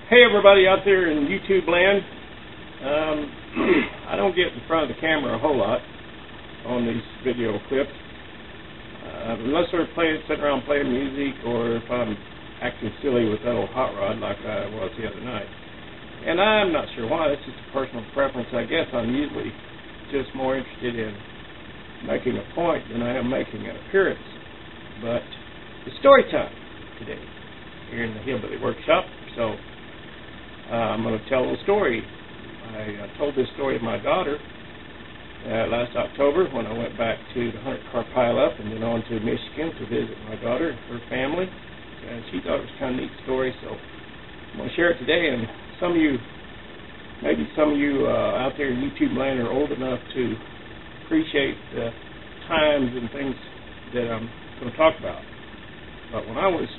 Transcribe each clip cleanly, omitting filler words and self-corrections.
Hey everybody out there in YouTube land. I don't get in front of the camera a whole lot on these video clips, unless we're sitting around playing music, or if I'm acting silly with that old hot rod like I was the other night. And I'm not sure why. It's just a personal preference. I guess I'm usually just more interested in making a point than I am making an appearance. But it's story time today here in the Hillbilly Workshop. So I'm going to tell a little story. I told this story to my daughter last October when I went back to the 100-car pileup and then on to Michigan to visit my daughter and her family. And she thought it was kind of a neat story, so I'm going to share it today. And maybe some of you out there in YouTube land are old enough to appreciate the times and things that I'm going to talk about. But when I was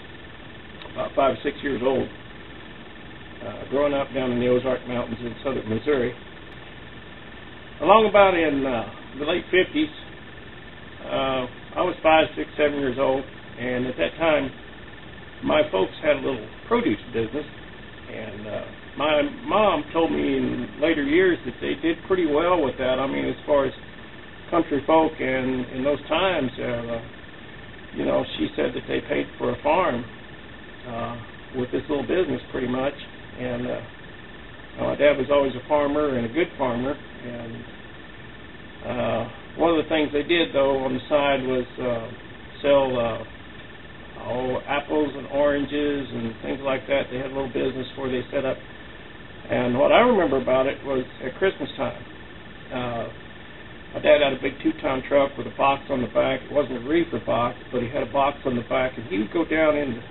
about 5 or 6 years old, growing up down in the Ozarks mountains in southern Missouri, along about in the late 50s, I was 5, 6, 7 years old, and at that time, my folks had a little produce business, and my mom told me in later years that they did pretty well with that. I mean, as far as country folk, and in those times, she said that they paid for a farm with this little business pretty much. And my dad was always a farmer and a good farmer. And one of the things they did, though, on the side was sell apples and oranges and things like that. They had a little business where they set up. And what I remember about it was at Christmas time. My dad had a big 2-ton truck with a box on the back. It wasn't a reefer box, but he had a box on the back, and he would go down in,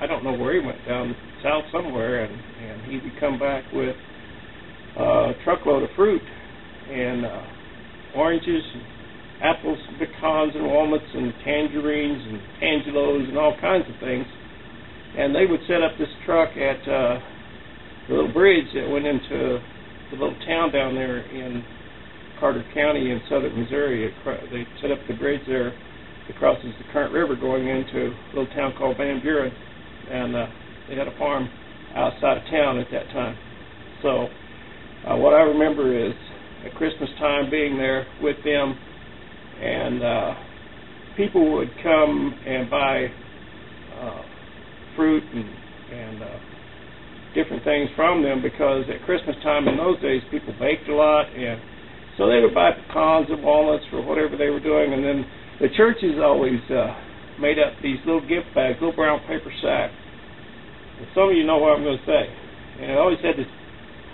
I don't know where he went, down south somewhere, and he would come back with a truckload of fruit and oranges, and apples, and pecans, and walnuts, and tangerines, and angelos, and all kinds of things. And they would set up this truck at the little bridge that went into the little town down there in Carter County in southern Missouri. They set up the bridge there that crosses the Current River going into a little town called Van Buren, and they had a farm outside of town at that time. So what I remember is at Christmas time being there with them, and people would come and buy fruit and different things from them, because at Christmas time in those days people baked a lot, and so they would buy pecans and walnuts for whatever they were doing. And then the churches always made up these little gift bags, little brown paper sacks. And some of you know what I'm going to say. And it always had this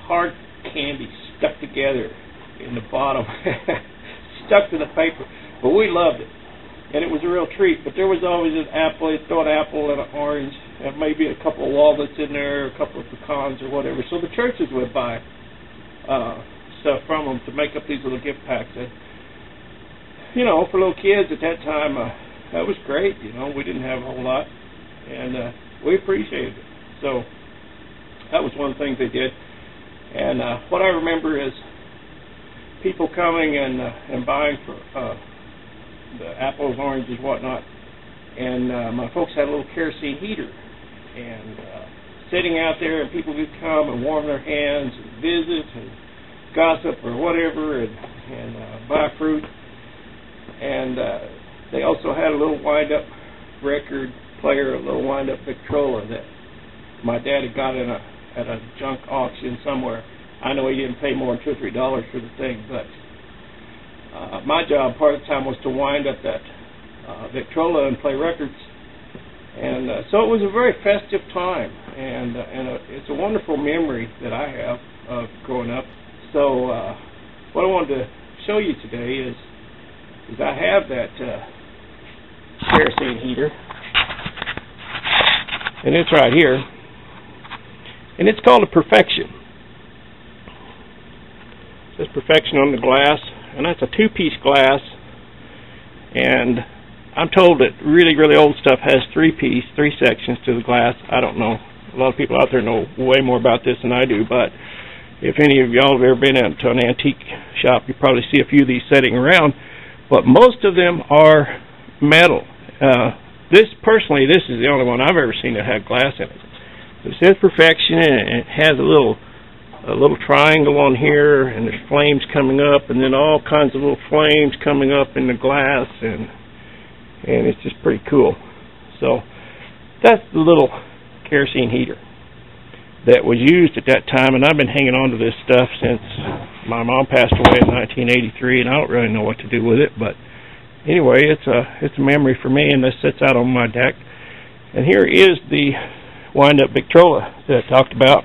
hard candy stuck together in the bottom, stuck to the paper. But we loved it, and it was a real treat. But there was always an apple. You'd throw an apple and an orange, and maybe a couple of walnuts in there, a couple of pecans or whatever. So the churches would buy stuff from them to make up these little gift packs. And, for little kids at that time, that was great. We didn't have a whole lot, and we appreciated it. So that was one of the things they did. And what I remember is people coming and buying for the apples, oranges, whatnot. And my folks had a little kerosene heater, and sitting out there, and people would come and warm their hands and visit and gossip or whatever, and buy fruit. And they also had a little wind-up record player, a little wind-up Victrola that my dad had got at a junk auction somewhere. I know he didn't pay more than $2 or $3 for the thing, but my job part of the time was to wind up that Victrola and play records. And so it was a very festive time, and it's a wonderful memory that I have of growing up. So what I wanted to show you today is I have that kerosene heater, and it's right here, and it's called a Perfection. It says Perfection on the glass, and that's a 2-piece glass, and I'm told that really, really old stuff has 3 sections to the glass. I don't know. A lot of people out there know way more about this than I do, but if any of y'all have ever been to an antique shop, you probably see a few of these sitting around, but most of them are metal. This is the only one I've ever seen that had glass in it. It says perfection, and it has a little triangle on here, and there's flames coming up, and then all kinds of little flames coming up in the glass, and it's just pretty cool. So that's the little kerosene heater that was used at that time, and I've been hanging on to this stuff since my mom passed away in 1983, and I don't really know what to do with it, but anyway, it's a memory for me, and this sits out on my deck. And here is the wind-up Victrola that I talked about.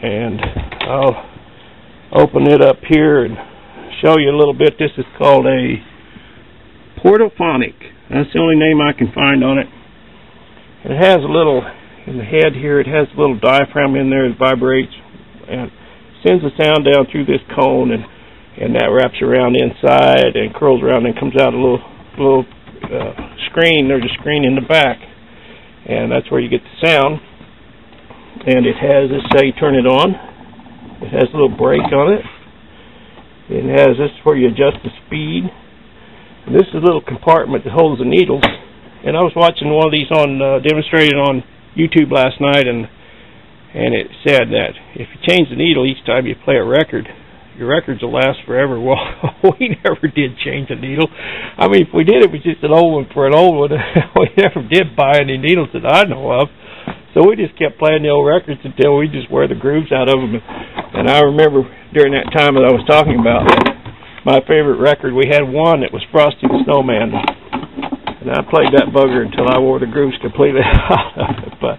And I'll open it up here and show you a little bit. This is called a portaphonic. That's the only name I can find on it. It has a little, in the head here, it has a little diaphragm in there that vibrates and sends the sound down through this cone, and that wraps around inside and curls around and comes out a little screen. There's a screen in the back, and that's where you get the sound. And it has this, say, turn it on. It has a little brake on it. It has this where you adjust the speed. And this is a little compartment that holds the needles. And I was watching one of these demonstrated on YouTube last night, and it said that if you change the needle each time you play a record, your records will last forever. Well, we never did change a needle. I mean, if we did, it was just an old one for an old one. We never did buy any needles that I know of. So we just kept playing the old records until we just wear the grooves out of them. And I remember during that time that I was talking about, my favorite record, we had one that was Frosty the Snowman. And I played that bugger until I wore the grooves completely out of it. But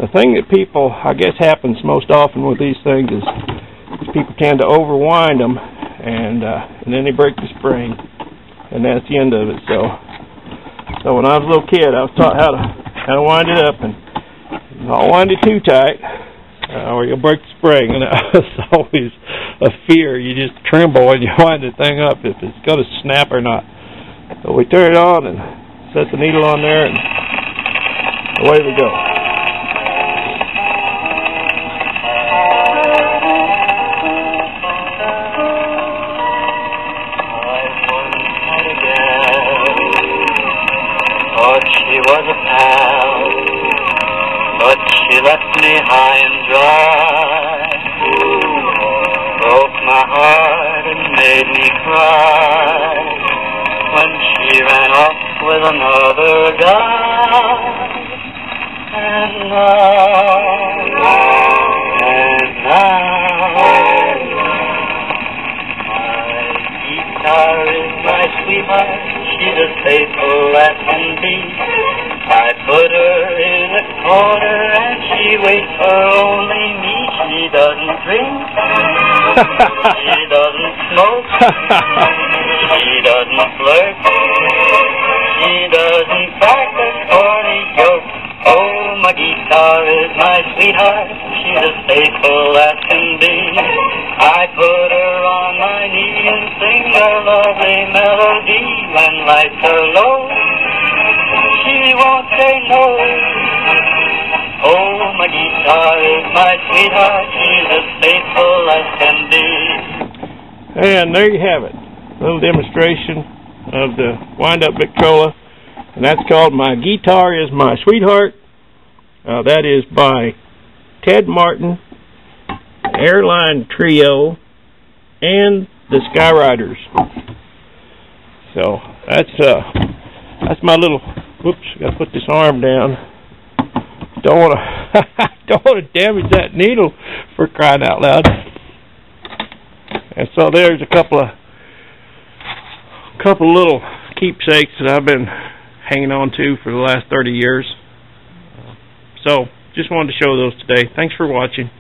the thing that people, I guess, happens most often with these things is people tend to overwind them, and then they break the spring. And that's the end of it. So when I was a little kid, I was taught how to wind it up, and not wind it too tight, or you'll break the spring. And it's always a fear. You just tremble when you wind the thing up if it's going to snap or not. So we turn it on and set the needle on there, and away we go. Was a pal, but she left me high and dry, broke my heart and made me cry, when she ran off with another guy. And now, my guitar is my sweetheart, she's as faithful as can be. I put her in a corner and she waits for only me. She doesn't drink, she doesn't smoke, she doesn't flirt, she doesn't crack a corny joke. Oh, my guitar is my sweetheart, she's as faithful as can be. I put her on my knee and sing a lovely melody. When lights are low, she won't say no. Oh, my guitar is my sweetheart, she's as faithful as can be. And there you have it, a little demonstration of the wind-up Victrola, and that's called My Guitar Is My Sweetheart. That is by Ted Martin, Airline Trio, and the Skyriders. So that's my little. Whoops! Got to put this arm down. Don't want to damage that needle, for crying out loud. And so there's a couple little keepsakes that I've been hanging on to for the last 30 years. So just wanted to show those today. Thanks for watching.